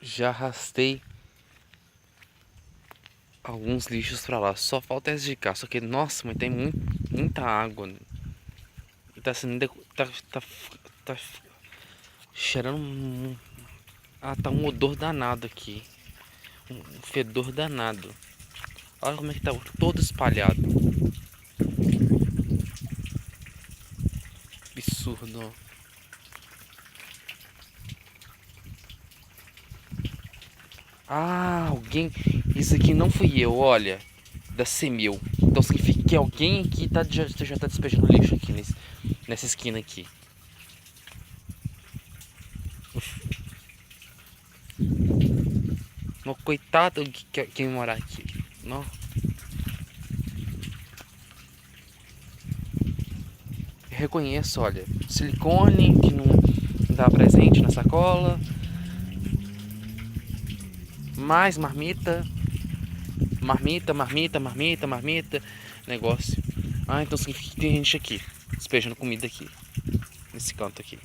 Já arrastei alguns lixos pra lá. Só falta esse de cá. Só que, nossa, mas tem muita água. Tá sendo. Tá cheirando. Tá um odor danado aqui. Um fedor danado. Olha como é que tá todo espalhado. Absurdo. Alguém. Isso aqui não fui eu, olha. Da Semil. Então significa que alguém aqui já tá despejando lixo aqui nessa esquina aqui. No, coitado de quem morar aqui. Não. Eu reconheço, olha. Silicone que não dá presente na sacola. Mais marmita. Marmita. Negócio. Então significa que tem gente aqui. Despejando comida aqui. Nesse canto aqui.